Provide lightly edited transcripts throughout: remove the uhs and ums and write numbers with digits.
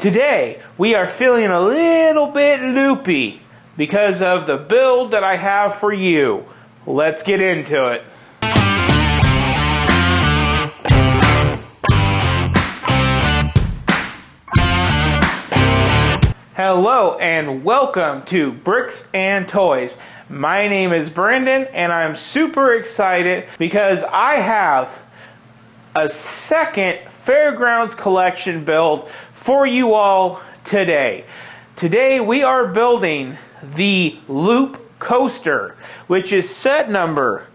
Today, we are feeling a little bit loopy because of the build that I have for you. Let's get into it. Hello and welcome to Bricks and Toys. My name is Brendan and I'm super excited because I have a second Fairgrounds collection build for you all today. Today we are building the Loop coaster, which is set number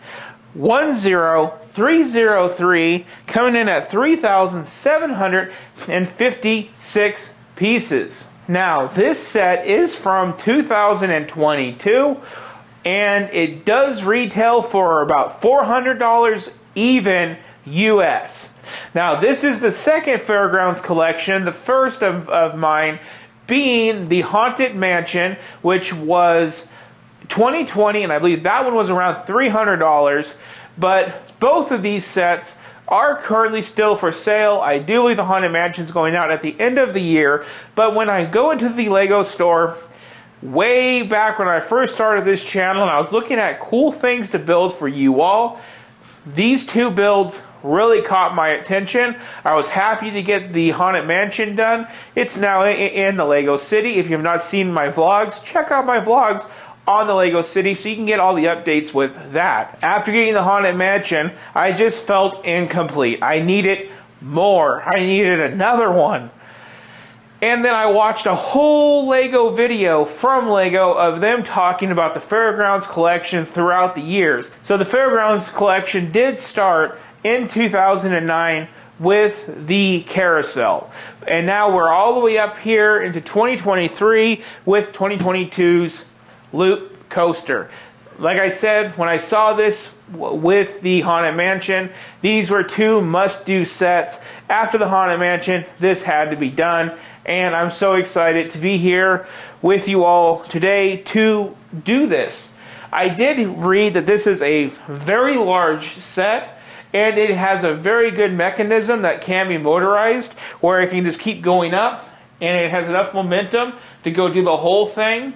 10303, coming in at 3,756 pieces. Now, this set is from 2022, and it does retail for about $400 even US. Now, this is the second Fairgrounds collection, the first of mine being the Haunted Mansion, which was 2020, and I believe that one was around $300, but both of these sets are currently still for sale. I do believe the Haunted Mansion is going out at the end of the year, but when I go into the Lego store, way back when I first started this channel and I was looking at cool things to build for you all, these two builds really caught my attention. I was happy to get the Haunted Mansion done. It's now in the Lego City. If you have not seen my vlogs, check out my vlogs on the Lego City so you can get all the updates with that. After getting the Haunted Mansion, I just felt incomplete. I needed more. I needed another one. And then I watched a whole Lego video from Lego of them talking about the Fairgrounds collection throughout the years. So the Fairgrounds collection did start in 2009 with the carousel. And now we're all the way up here into 2023 with 2022's Loop coaster. Like I said, when I saw this with the Haunted Mansion, these were two must-do sets. After the Haunted Mansion, this had to be done, and I'm so excited to be here with you all today to do this. I did read that this is a very large set, and it has a very good mechanism that can be motorized, where it can just keep going up, and it has enough momentum to go do the whole thing.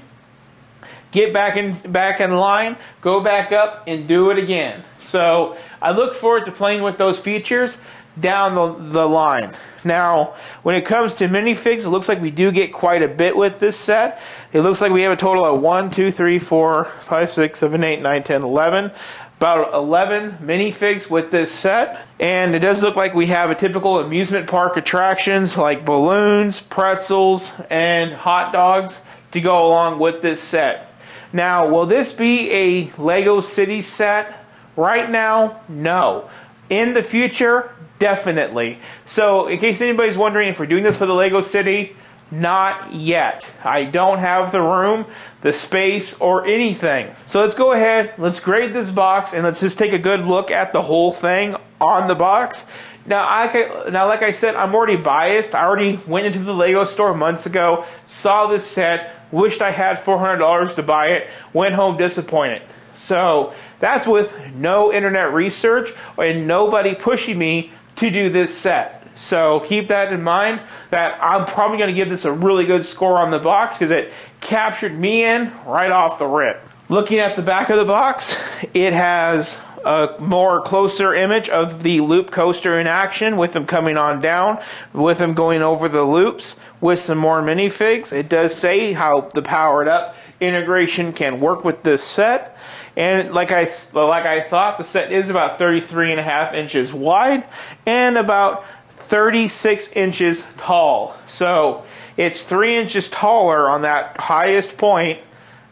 Get back in line, go back up, and do it again. So I look forward to playing with those features down the line. Now, when it comes to minifigs, it looks like we do get quite a bit with this set. It looks like we have a total of 1, 2, 3, 4, 5, 6, 7, 8, 9, 10, 11. About 11 minifigs with this set. And it does look like we have a typical amusement park attractions like balloons, pretzels, and hot dogs to go along with this set. Now, will this be a Lego City set? Right now, no. In the future, definitely. So, in case anybody's wondering if we're doing this for the Lego City, not yet. I don't have the room, the space, or anything. So let's go ahead, let's grade this box, and let's just take a good look at the whole thing on the box. Now, like I said, I'm already biased. I already went into the Lego store months ago, saw this set, wished I had $400 to buy it, went home disappointed. So that's with no internet research and nobody pushing me to do this set. So keep that in mind, that I'm probably going to give this a really good score on the box because it captured me in right off the rip. Looking at the back of the box, it has a more closer image of the Loop coaster in action with them coming on down, with them going over the loops with some more minifigs. It does say how the powered up integration can work with this set. And like I thought, the set is about 33.5 inches wide and about 36 inches tall. So it's 3 inches taller on that highest point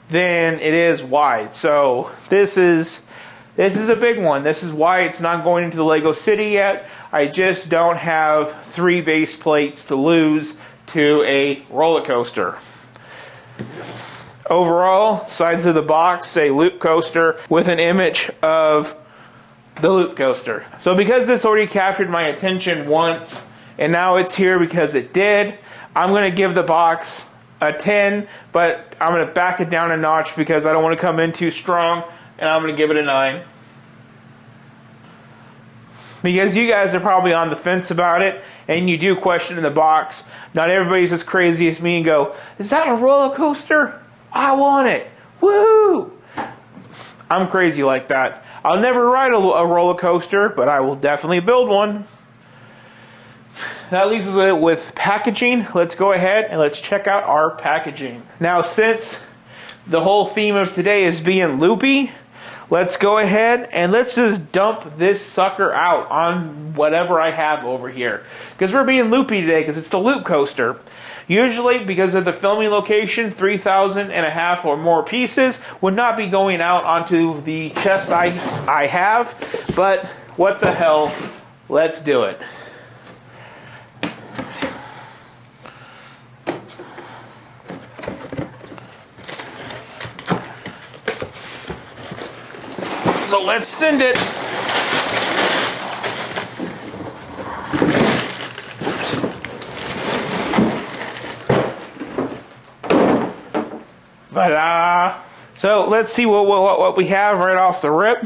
than it is wide. So this is a big one. This is why it's not going into the Lego City yet. I just don't have 3 base plates to lose to a roller coaster. Overall, sides of the box say Loop coaster with an image of the Loop coaster. So because this already captured my attention once, and now it's here because it did, I'm going to give the box a 10, but I'm going to back it down a notch because I don't want to come in too strong, and I'm going to give it a 9. because you guys are probably on the fence about it, and you do question in the box. Not everybody's as crazy as me and go, is that a roller coaster? I want it. Woo! I'm crazy like that. I'll never ride a roller coaster, but I will definitely build one. That leaves us with packaging. Let's go ahead and let's check out our packaging. Now, since the whole theme of today is being loopy, let's go ahead and let's just dump this sucker out on whatever I have over here. Because we're being loopy today because it's the loop coaster. Usually, because of the filming location, 3,500 or more pieces would not be going out onto the chest I have. But what the hell, let's do it. So let's send it. Ta-da! So let's see what we have right off the rip.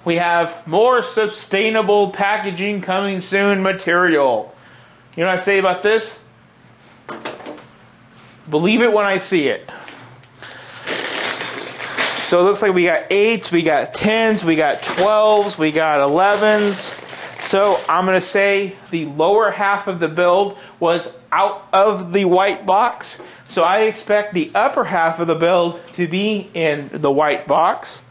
We have more sustainable packaging coming soon material. You know what I say about this? Believe it when I see it. So it looks like we got 8s, we got 10s, we got 12s, we got 11s. So I'm going to say the lower half of the build was out of the white box. So I expect the upper half of the build to be in the white box.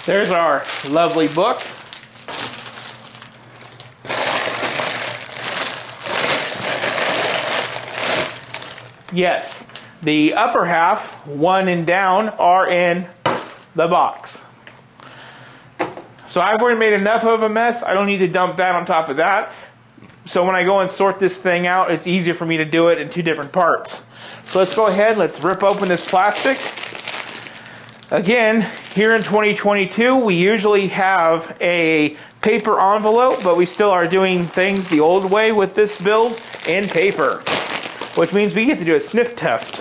There's our lovely book. Yes, the upper half, 1 and down, are in the box. So I've already made enough of a mess. I don't need to dump that on top of that. So when I go and sort this thing out, it's easier for me to do it in 2 different parts. So let's go ahead, let's rip open this plastic. Again, here in 2022, we usually have a paper envelope, but we still are doing things the old way with this build in paper. Which means we get to do a sniff test.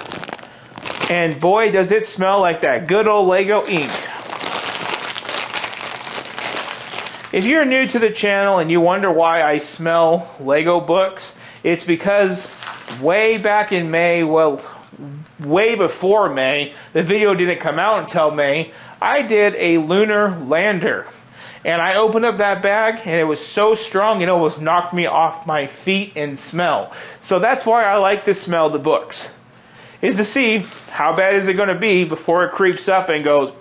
And boy, does it smell like that good old Lego ink. If you're new to the channel and you wonder why I smell Lego books, it's because way back in May, well, way before May, the video didn't come out until May, I did a lunar lander. And I opened up that bag, and it was so strong, it almost knocked me off my feet in smell. So that's why I like to smell the books, is to see how bad is it going to be before it creeps up and goes.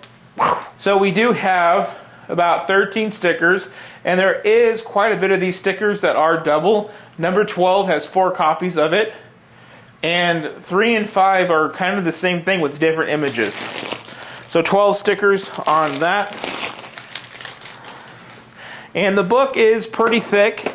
So we do have about 13 stickers, and there is quite a bit of these stickers that are double. Number 12 has 4 copies of it, and 3 and 5 are kind of the same thing with different images. So 12 stickers on that. And the book is pretty thick.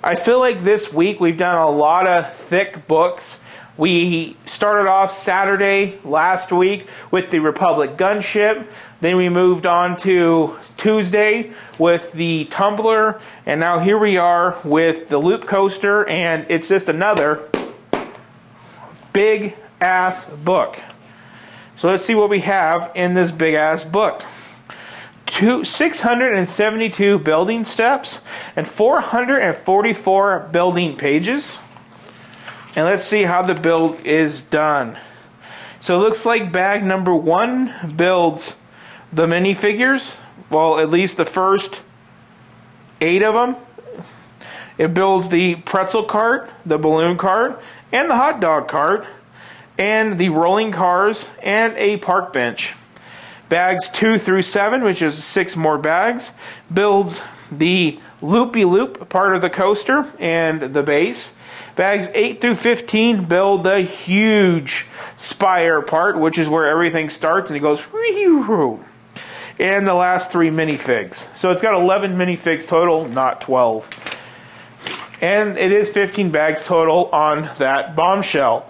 I feel like this week we've done a lot of thick books. We started off Saturday last week with the Republic Gunship. Then we moved on to Tuesday with the Tumbler. And now here we are with the Loop Coaster. And it's just another big ass book. So let's see what we have in this big ass book. 672 building steps and 444 building pages. And let's see how the build is done. So it looks like bag number 1 builds the minifigures. Well, at least the first 8 of them. It builds the pretzel cart, the balloon cart, and the hot dog cart, and the rolling cars, and a park bench. Bags 2 through 7, which is 6 more bags, builds the loopy loop part of the coaster and the base. Bags 8 through 15 build the huge spire part, which is where everything starts and it goes. And the last 3 minifigs. So it's got 11 minifigs total, not 12. And it is 15 bags total on that bombshell.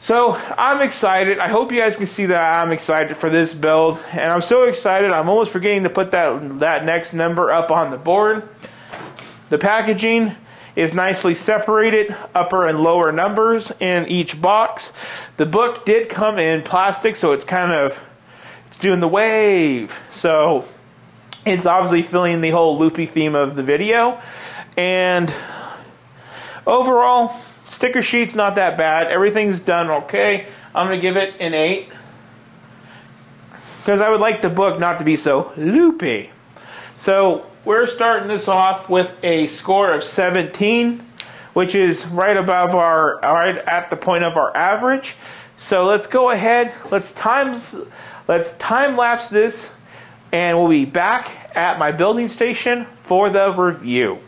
So I'm excited. I hope you guys can see that I'm excited for this build. And I'm so excited, I'm almost forgetting to put that next number up on the board. The packaging is nicely separated, upper and lower numbers in each box. The book did come in plastic, so it's doing the wave. So it's obviously filling the whole Loopy theme of the video. And overall, sticker sheet's not that bad. Everything's done okay. I'm going to give it an 8. Because I would like the book not to be so loopy. So we're starting this off with a score of 17, which is right at the point of our average. So let's go ahead, let's time lapse this, and we'll be back at my building station for the review.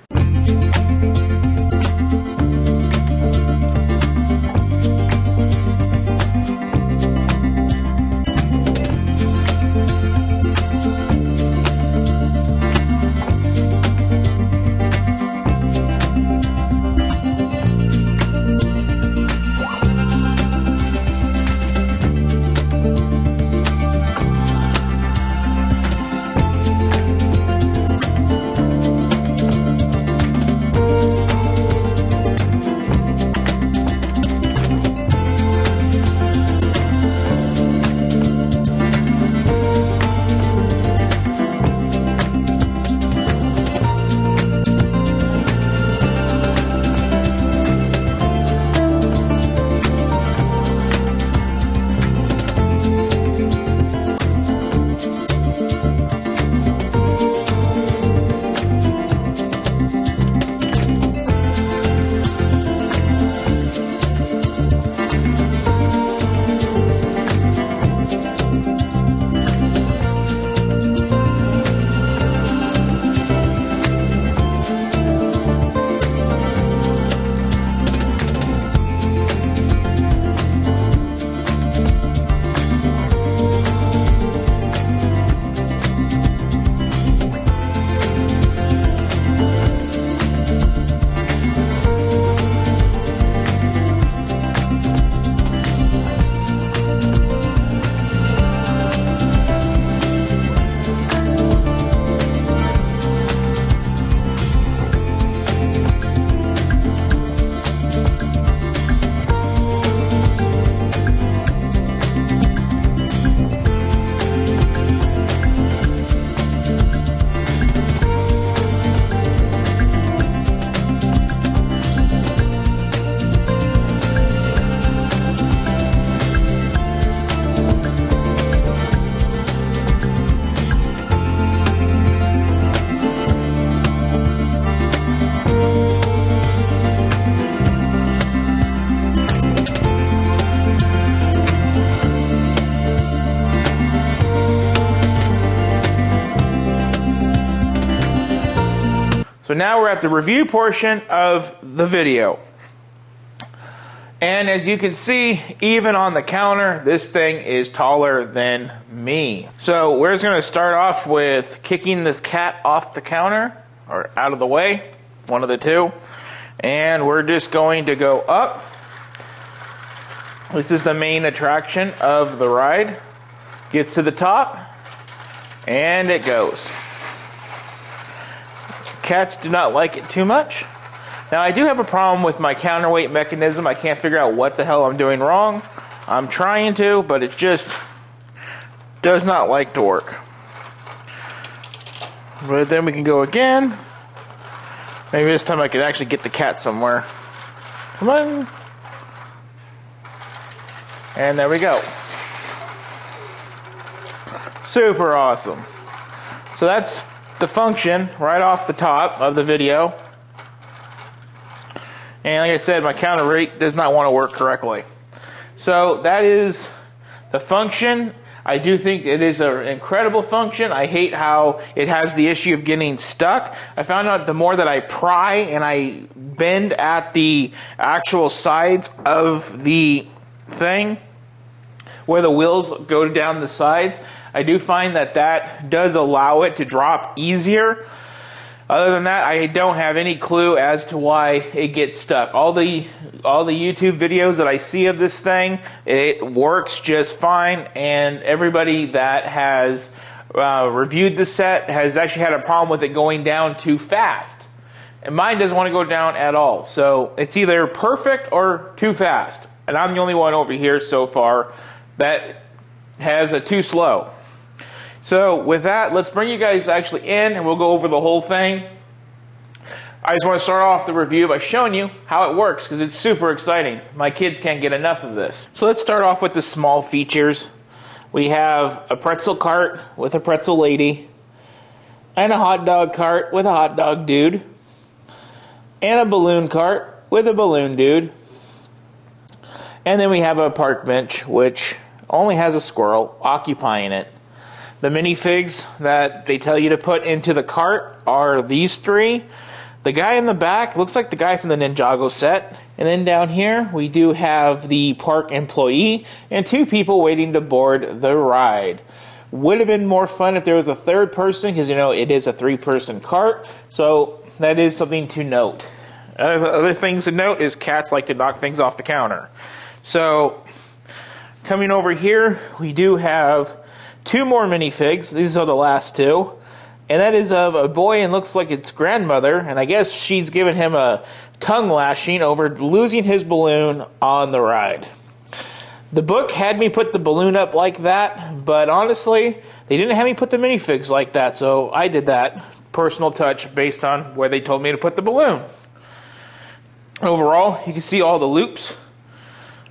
So now we're at the review portion of the video. And as you can see, even on the counter, this thing is taller than me. So we're just going to start off with kicking this cat off the counter, or out of the way, one of the two. And we're just going to go up. This is the main attraction of the ride. Gets to the top, and it goes. Cats do not like it too much. Now I do have a problem with my counterweight mechanism. I can't figure out what the hell I'm doing wrong. I'm trying to, but it just does not like to work. But then we can go again. Maybe this time I could actually get the cat somewhere. Come on. And there we go. Super awesome. So that's the function right off the top of the video. And like I said, my counter rate does not want to work correctly. So that is the function. I do think it is an incredible function. I hate how it has the issue of getting stuck. I found out the more that I pry and I bend at the actual sides of the thing, where the wheels go down the sides, I do find that that does allow it to drop easier. Other than that, I don't have any clue as to why it gets stuck. All the YouTube videos that I see of this thing, it works just fine, and everybody that has reviewed the set has actually had a problem with it going down too fast. and mine doesn't want to go down at all. So it's either perfect or too fast. And I'm the only one over here so far that has a too slow. So with that, let's bring you guys actually in and we'll go over the whole thing. I just want to start off the review by showing you how it works because it's super exciting. My kids can't get enough of this. So let's start off with the small features. We have a pretzel cart with a pretzel lady, and a hot dog cart with a hot dog dude, and a balloon cart with a balloon dude. And then we have a park bench which only has a squirrel occupying it. The minifigs that they tell you to put into the cart are these three. The guy in the back looks like the guy from the Ninjago set. And then down here, we do have the park employee and two people waiting to board the ride. Would have been more fun if there was a third person, because, you know, it is a three-person cart. So that is something to note. Other things to note is cats like to knock things off the counter. So coming over here, we do have two more minifigs. These are the last two. And that is of a boy and looks like it's grandmother. And I guess she's given him a tongue lashing over losing his balloon on the ride. The book had me put the balloon up like that, but honestly, they didn't have me put the minifigs like that. So I did that. Personal touch based on where they told me to put the balloon. Overall, you can see all the loops.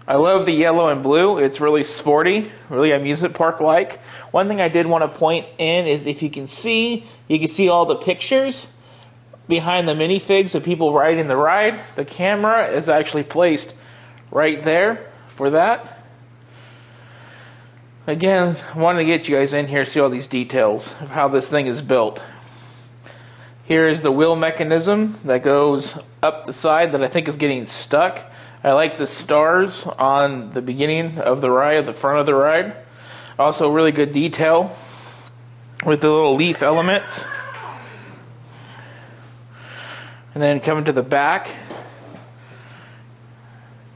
I love the yellow and blue. It's really sporty, really amusement park-like. One thing I did want to point in is if you can see all the pictures behind the minifigs of people riding the ride. The camera is actually placed right there for that. Again, I wanted to get you guys in here to see all these details of how this thing is built. Here is the wheel mechanism that goes up the side that I think is getting stuck. I like the stars on the beginning of the ride, the front of the ride. Also really good detail with the little leaf elements. And then coming to the back,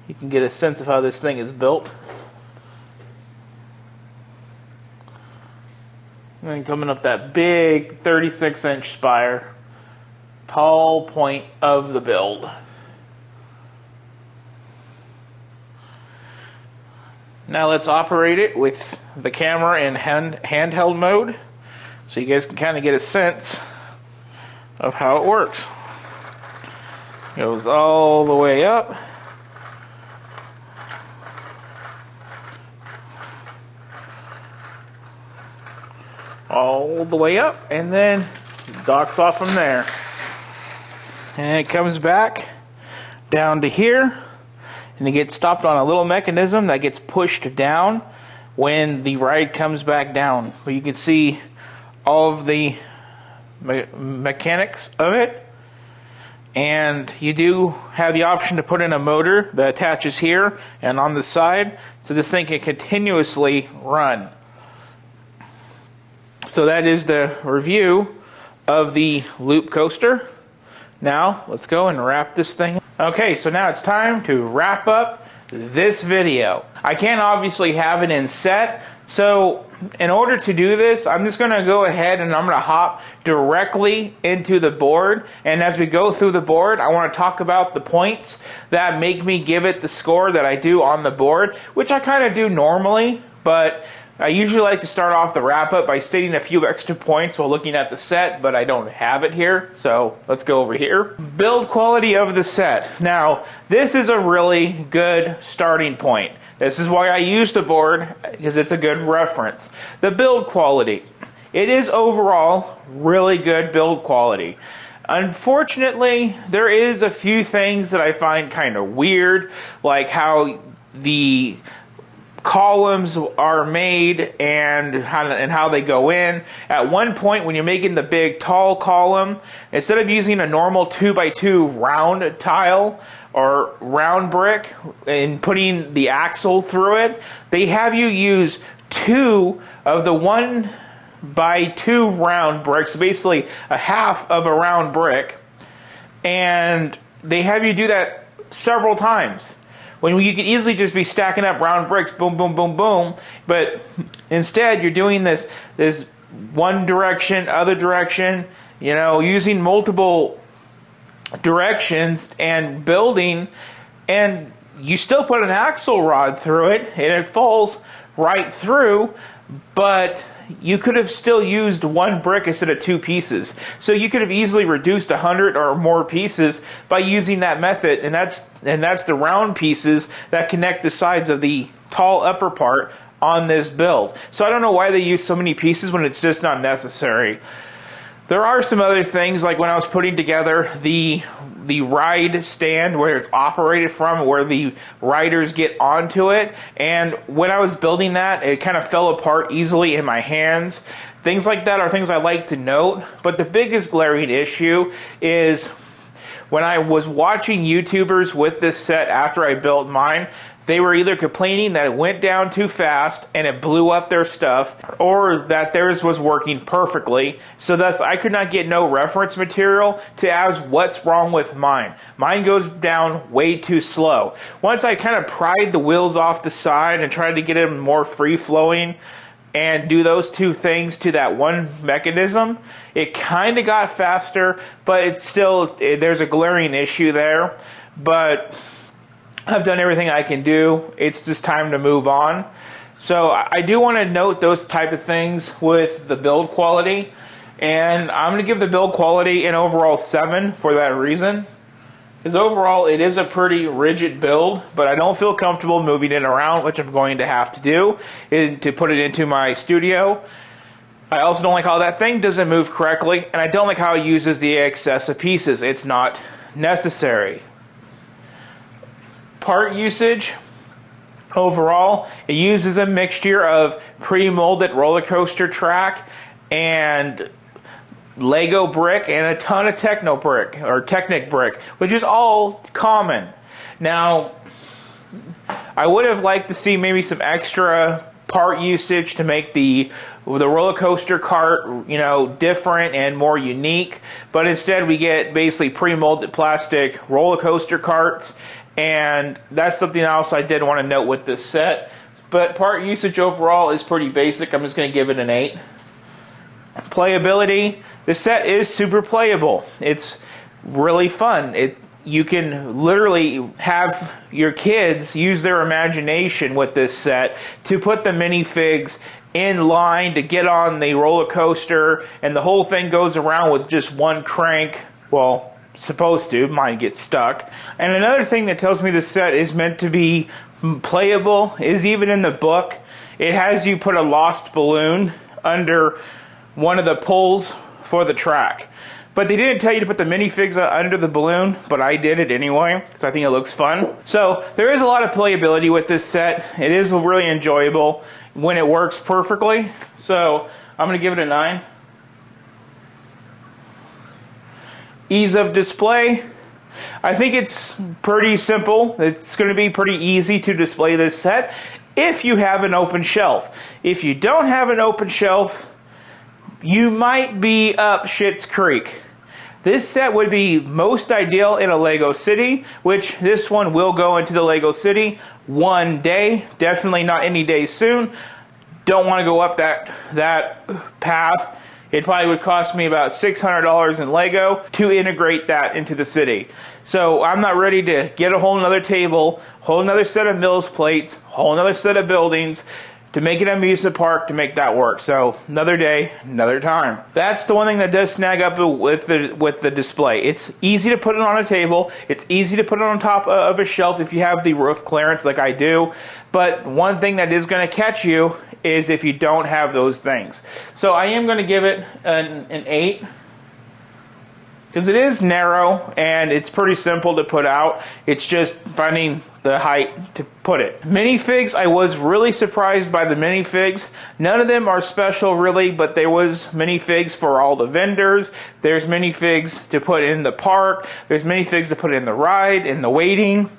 you can get a sense of how this thing is built. And then coming up that big 36-inch spire, tall point of the build. Now let's operate it with the camera in handheld mode so you guys can kind of get a sense of how it works. It goes all the way up. All the way up, and then docks off from there. And it comes back down to here. And it gets stopped on a little mechanism that gets pushed down when the ride comes back down. But you can see all of the mechanics of it. And you do have the option to put in a motor that attaches here and on the side. So this thing can continuously run. So that is the review of the Loop coaster. Now, let's go and wrap this thing up. Okay, so now it's time to wrap up this video. I can't obviously have it in set, so in order to do this, I'm just going to go ahead and I'm going to hop directly into the board. And as we go through the board, I want to talk about the points that make me give it the score that I do on the board, which I kind of do normally, but I usually like to start off the wrap-up by stating a few extra points while looking at the set, but I don't have it here, so let's go over here. Build quality of the set. Now, this is a really good starting point. This is why I use the board, because it's a good reference. The build quality. It is overall really good build quality. Unfortunately, there is a few things that I find kind of weird, like how the columns are made and how they go in. At one point when you're making the big tall column, instead of using a normal 2x2 round tile or round brick and putting the axle through it, they have you use two of the 1x2 round bricks, basically a half of a round brick, and they have you do that several times. When you could easily just be stacking up round bricks, boom, boom, boom, boom. But instead, you're doing this one direction, other direction, you know, using multiple directions and building, and you still put an axle rod through it and it falls right through, but you could have still used one brick instead of two pieces. So you could have easily reduced 100 or more pieces by using that method, and that's the round pieces that connect the sides of the tall upper part on this build. So I don't know why they use so many pieces when it's just not necessary. There are some other things, like when I was putting together the ride stand where it's operated from, where the riders get onto it, and when I was building that, it kind of fell apart easily in my hands. Things like that are things I like to note, but the biggest glaring issue is when I was watching YouTubers with this set after I built mine, they were either complaining that it went down too fast and it blew up their stuff, or that theirs was working perfectly. So thus, I could not get no reference material to ask what's wrong with mine. Mine goes down way too slow. Once I kind of pried the wheels off the side and tried to get them more free-flowing and do those two things to that one mechanism, it kind of got faster, but it's still, there's a glaring issue there. But I've done everything I can do. It's just time to move on. So I do want to note those type of things with the build quality. And I'm going to give the build quality an overall 7 for that reason. Because overall it is a pretty rigid build, but I don't feel comfortable moving it around, which I'm going to have to do to put it into my studio. I also don't like how that thing doesn't move correctly, and I don't like how it uses the excessive pieces. It's not necessary. Part usage, overall, it uses a mixture of pre-molded roller coaster track and Lego brick and a ton of Techno brick or Technic brick, which is all common. Now, I would have liked to see maybe some extra part usage to make the roller coaster cart, you know, different and more unique, but instead we get basically pre-molded plastic roller coaster carts. And that's something else I did want to note with this set. But part usage overall is pretty basic. I'm just going to give it an 8. Playability. The set is super playable. It's really fun. You can literally have your kids use their imagination with this set to put the minifigs in line to get on the roller coaster, and the whole thing goes around with just one crank. Well, supposed to. Mine gets stuck. And another thing that tells me this set is meant to be playable is even in the book. It has you put a lost balloon under one of the poles for the track. But they didn't tell you to put the minifigs under the balloon, but I did it anyway, because I think it looks fun. So there is a lot of playability with this set. It is really enjoyable when it works perfectly. So I'm going to give it a 9. Ease of display. I think it's pretty simple. It's going to be pretty easy to display this set if you have an open shelf. If you don't have an open shelf, you might be up Schitt's Creek. This set would be most ideal in a Lego City, which this one will go into the Lego City one day. Definitely not any day soon. Don't want to go up that path. It probably would cost me about $600 in Lego to integrate that into the city. So I'm not ready to get a whole nother table, whole nother set of mills plates, whole nother set of buildings to make an amusement park to make that work. So another day, another time. That's the one thing that does snag up with the display. It's easy to put it on a table. It's easy to put it on top of a shelf if you have the roof clearance like I do. But one thing that is going to catch you is if you don't have those things. So I am going to give it an 8. Because it is narrow and it's pretty simple to put out. It's just finding the height to put it. Minifigs, I was really surprised by the minifigs. None of them are special really, but there was minifigs for all the vendors. There's minifigs to put in the park. There's minifigs to put in the ride, in the waiting.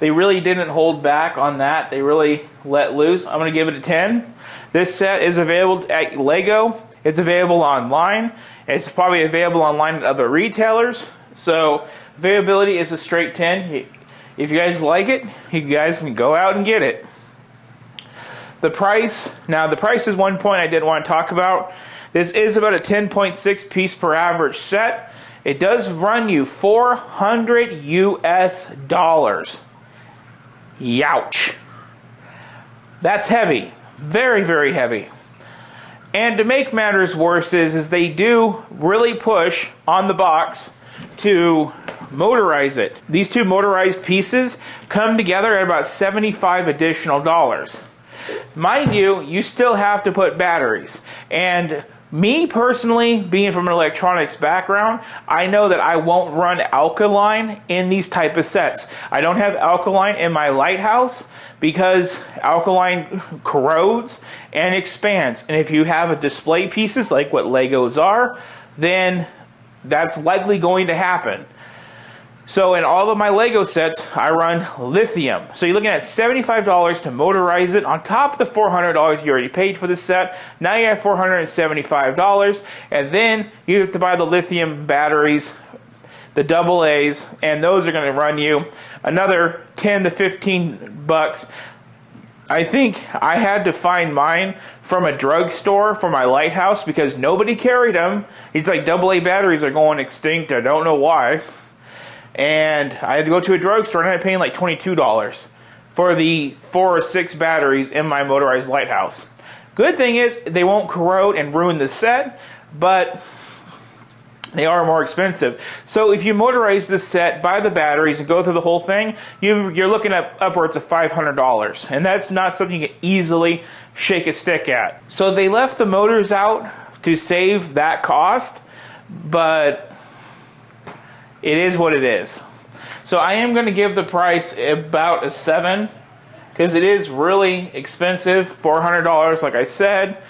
They really didn't hold back on that. They really let loose. I'm going to give it a 10. This set is available at Lego. It's available online. It's probably available online at other retailers. So availability is a straight 10. If you guys like it, you guys can go out and get it. The price. Now the price is one point I did want to talk about. This is about a 10.6 piece per average set. it does run you $400 US. Youch. That's heavy. Very, very heavy. And to make matters worse is they do really push on the box to motorize it. These two motorized pieces come together at about $75 additional. Mind you, you still have to put batteries. And me personally, being from an electronics background, I know that I won't run alkaline in these type of sets. I don't have alkaline in my lighthouse because alkaline corrodes and expands. And if you have a display pieces like what Legos are, then that's likely going to happen. So in all of my Lego sets, I run lithium. So you're looking at $75 to motorize it on top of the $400 you already paid for the set. Now you have $475, and then you have to buy the lithium batteries, the AA's, and those are going to run you another 10 to 15 bucks. I think I had to find mine from a drugstore for my lighthouse because nobody carried them. It's like AA batteries are going extinct. I don't know why. And I had to go to a drugstore and I ended up paying like $22 for the 4 or 6 batteries in my motorized lighthouse. Good thing is they won't corrode and ruin the set, but they are more expensive. So if you motorize this set, buy the batteries, and go through the whole thing, you're looking at upwards of $500. And that's not something you can easily shake a stick at. So they left the motors out to save that cost, but it is what it is. So I am going to give the price about a 7 because it is really expensive, $400 like I said.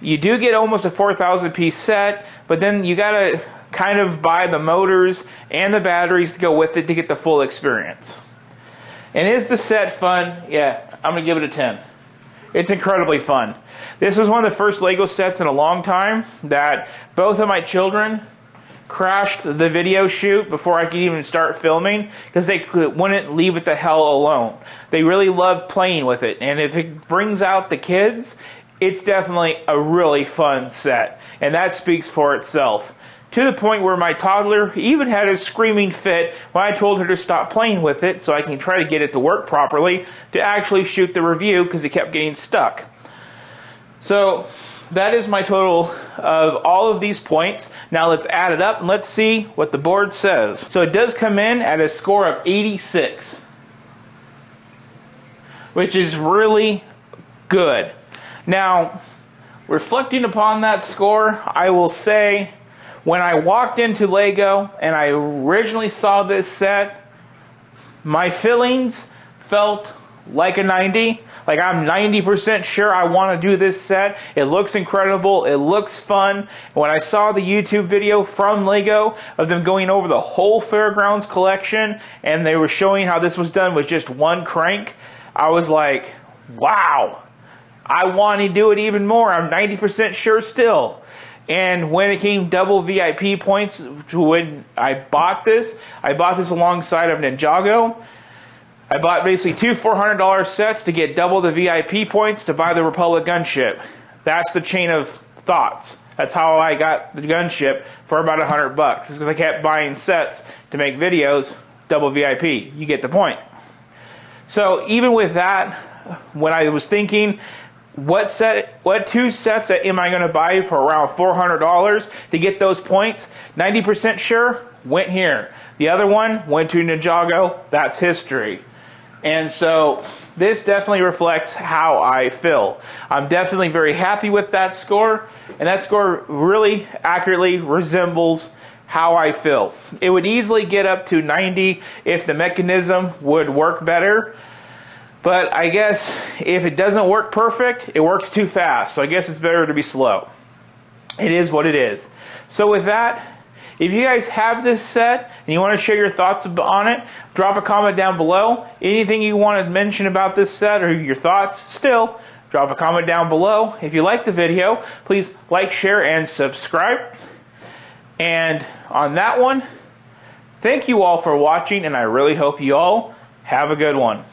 You do get almost a 4,000 piece set, but then you got to kind of buy the motors and the batteries to go with it to get the full experience. And is the set fun? Yeah, I'm going to give it a 10. It's incredibly fun. This was one of the first Lego sets in a long time that both of my children crashed the video shoot before I could even start filming because they wouldn't leave it the hell alone. They really love playing with it, and if it brings out the kids, it's definitely a really fun set, and that speaks for itself. To the point where my toddler even had a screaming fit when I told her to stop playing with it so I can try to get it to work properly to actually shoot the review because it kept getting stuck. So that is my total of all of these points. Now let's add it up and let's see what the board says. So it does come in at a score of 86, which is really good. Now, reflecting upon that score, I will say when I walked into Lego and I originally saw this set, my feelings felt like a 90. Like I'm 90% sure I want to do this set. It looks incredible. It looks fun. When I saw the YouTube video from Lego of them going over the whole Fairgrounds collection and they were showing how this was done with just one crank, I was like, wow, I want to do it even more. I'm 90% sure still. And when it came double VIP points, when I bought this alongside of Ninjago. I bought basically 2 $400 sets to get double the VIP points to buy the Republic gunship. That's the chain of thoughts. That's how I got the gunship for about $100. It's because I kept buying sets to make videos, double VIP. You get the point. So even with that, when I was thinking, what 2 sets am I going to buy for around $400 to get those points? 90% sure, went here. The other one went to Ninjago. That's history. And so this definitely reflects how I feel. I'm definitely very happy with that score, and that score really accurately resembles how I feel. It would easily get up to 90 if the mechanism would work better, but I guess if it doesn't work perfect, it works too fast, so I guess it's better to be slow. It is what it is. So with that, if you guys have this set and you want to share your thoughts on it, drop a comment down below. Anything you want to mention about this set or your thoughts, still, drop a comment down below. If you like the video, please like, share, and subscribe. And on that one, thank you all for watching, and I really hope you all have a good one.